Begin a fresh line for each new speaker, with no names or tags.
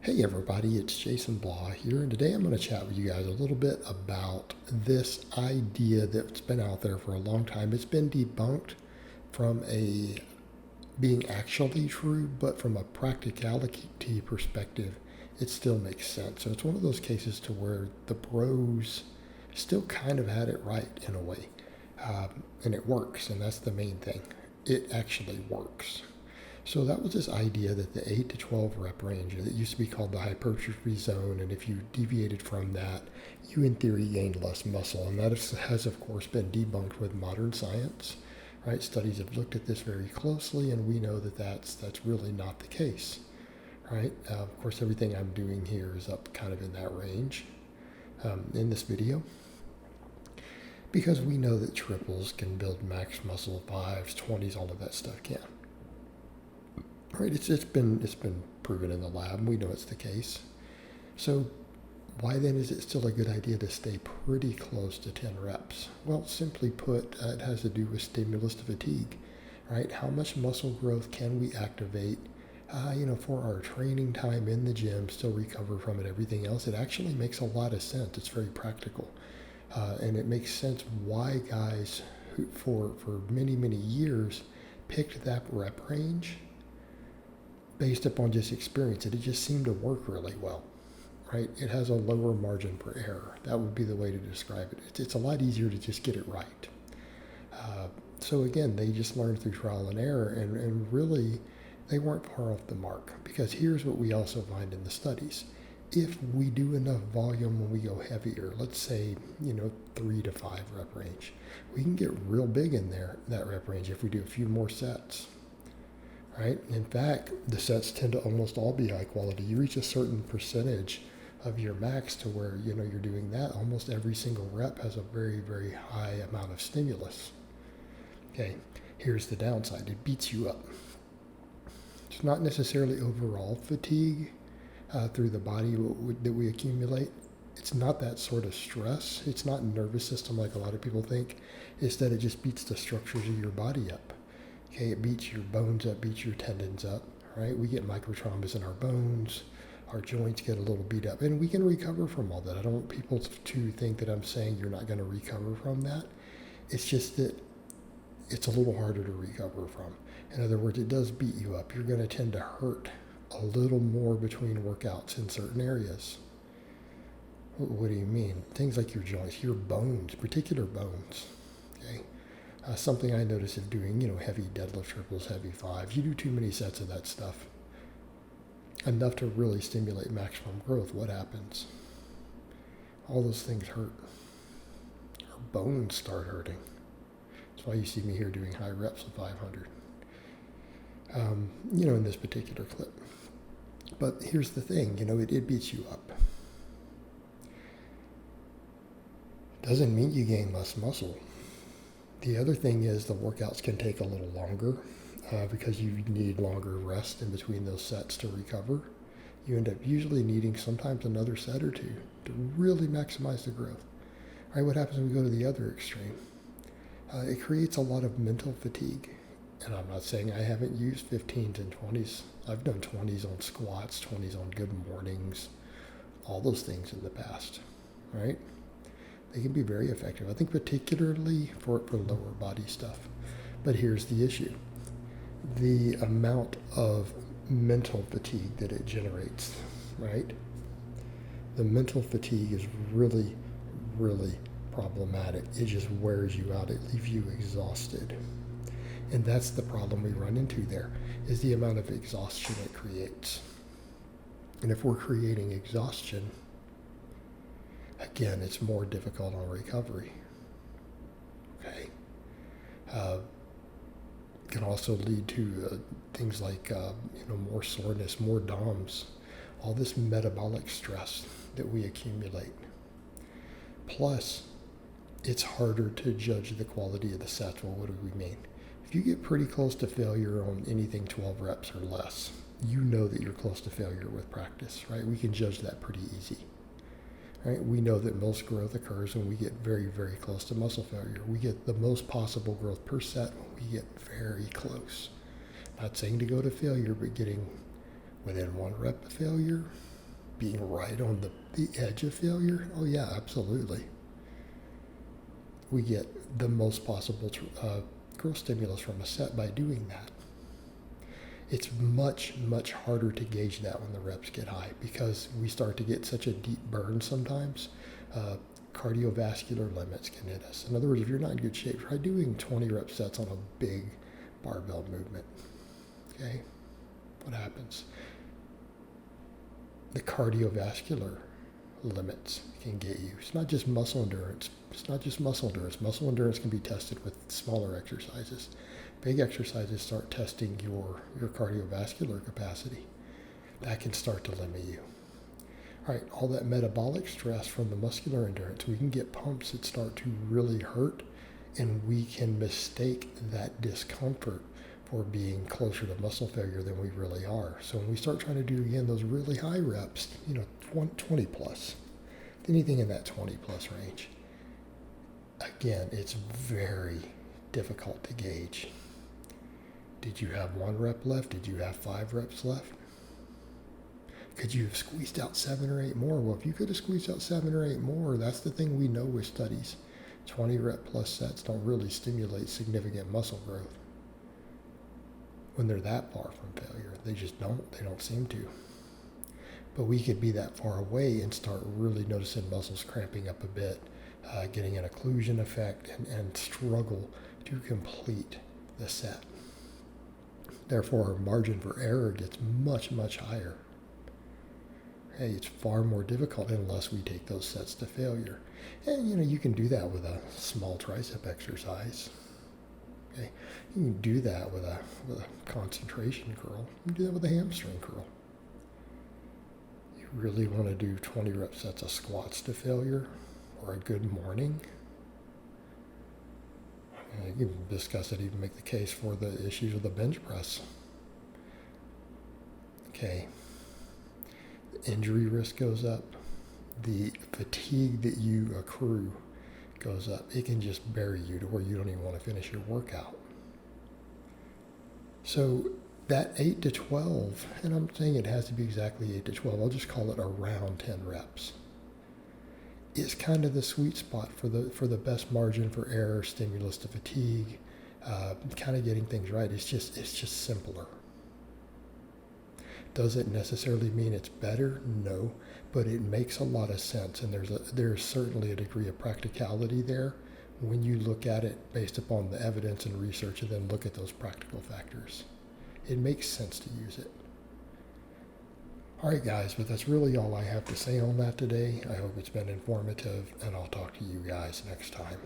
Hey everybody, it's Jason Blaha here, and today I'm going to chat with you guys a little bit about this idea that's been out there for a long time. It's been debunked from a being actually true, but from a practicality perspective, it still makes sense. So it's one of those cases to where the bros still kind of had it right in a way, and it works, and that's the main thing. It actually works. So that was this idea that the 8 to 12 rep range that used to be called the hypertrophy zone, and if you deviated from that, you in theory gained less muscle, and that has of course been debunked with modern science. Right? Studies have looked at this very closely, and we know that that's really not the case. Right? Of course, everything I'm doing here is up kind of in that range in this video, because we know that triples can build max muscle, fives, 20s, all of that stuff can. Right, it's been proven in the lab, and we know it's the case. So why then is it still a good idea to stay pretty close to 10 reps? Well, simply put, it has to do with stimulus to fatigue. Right, how much muscle growth can we activate? For our training time in the gym, still recover from it. Everything else, it actually makes a lot of sense. It's very practical, and it makes sense why guys who, for many years picked that rep range based upon just experience. It just seemed to work really well, right? It has a lower margin for error. That would be the way to describe it. It's a lot easier to just get it right. So again, they just learned through trial and error, and really they weren't far off the mark, because here's what we also find in the studies. If we do enough volume when we go heavier, let's say, 3 to 5 rep range, we can get real big in there, that rep range, if we do a few more sets. Right? In fact, the sets tend to almost all be high quality. You reach a certain percentage of your max to where you're doing that. Almost every single rep has a very high amount of stimulus. Okay, here's the downside: it beats you up. It's not necessarily overall fatigue through the body that we accumulate. It's not that sort of stress. It's not nervous system like a lot of people think. It's that it just beats the structures of your body up. Okay, it beats your bones up, beats your tendons up, right? We get microtraumas in our bones, our joints get a little beat up, and we can recover from all that. I don't want people to think that I'm saying you're not going to recover from that. It's just that it's a little harder to recover from. In other words, it does beat you up. You're going to tend to hurt a little more between workouts in certain areas. What do you mean? Things like your joints, your bones, particular bones. Okay. Something I notice if doing, heavy deadlift triples, heavy fives, you do too many sets of that stuff, enough to really stimulate maximum growth, what happens? All those things hurt. Our bones start hurting. That's why you see me here doing high reps of 500, in this particular clip. But here's the thing, it beats you up. Doesn't mean you gain less muscle. The other thing is the workouts can take a little longer because you need longer rest in between those sets to recover. You end up usually needing sometimes another set or two to really maximize the growth. All right, what happens when we go to the other extreme? It creates a lot of mental fatigue. And I'm not saying I haven't used 15s and 20s. I've done 20s on squats, 20s on good mornings, all those things in the past, right? They can be very effective, I think, particularly for lower body stuff. But here's the issue. The amount of mental fatigue that it generates, right? The mental fatigue is really problematic. It just wears you out. It leaves you exhausted. And that's the problem we run into there, is the amount of exhaustion it creates. And if we're creating exhaustion, again, it's more difficult on recovery. Okay. Can also lead to things like more soreness, more DOMS, all this metabolic stress that we accumulate. Plus, it's harder to judge the quality of the sets. Well, what do we mean? If you get pretty close to failure on anything 12 reps or less, you know that you're close to failure with practice, right? We can judge that pretty easy. Right? We know that most growth occurs when we get very close to muscle failure. We get the most possible growth per set when we get very close. Not saying to go to failure, but getting within 1 rep of failure, being right on the edge of failure? Oh, yeah, absolutely. We get the most possible growth stimulus from a set by doing that. It's much, much harder to gauge that when the reps get high because we start to get such a deep burn sometimes. Cardiovascular limits can hit us. In other words, if you're not in good shape, try doing 20 rep sets on a big barbell movement. Okay? What happens? The cardiovascular limits can get you. It's not just muscle endurance. Muscle endurance can be tested with smaller exercises. Big exercises start testing your cardiovascular capacity. That can start to limit you. All right, all that metabolic stress from the muscular endurance, we can get pumps that start to really hurt, and we can mistake that discomfort for being closer to muscle failure than we really are. So when we start trying to do, again, those really high reps, 20 plus, anything in that 20 plus range, again, it's very difficult to gauge. Did you have 1 rep left? Did you have 5 reps left? Could you have squeezed out 7 or 8 more? Well, if you could have squeezed out 7 or 8 more, that's the thing we know with studies. 20 rep plus sets don't really stimulate significant muscle growth when they're that far from failure. They just don't. They don't seem to. But we could be that far away and start really noticing muscles cramping up a bit, getting an occlusion effect, and struggle to complete the set. Therefore, our margin for error gets much, much higher. Hey, it's far more difficult unless we take those sets to failure. And, you can do that with a small tricep exercise. Okay, you can do that with a concentration curl. You can do that with a hamstring curl. You really want to do 20 rep sets of squats to failure or a good morning? You can discuss it, even make the case for the issues of the bench press. Okay. The injury risk goes up. The fatigue that you accrue goes up. It can just bury you to where you don't even want to finish your workout. So that 8 to 12, and I'm saying it has to be exactly 8 to 12, I'll just call it around 10 reps. Is kind of the sweet spot for the best margin for error, stimulus to fatigue, kind of getting things right. It's just simpler. Does it necessarily mean it's better? No, but it makes a lot of sense, and there's certainly a degree of practicality there when you look at it based upon the evidence and research, and then look at those practical factors. It makes sense to use it. All right, guys, but that's really all I have to say on that today. I hope it's been informative, and I'll talk to you guys next time.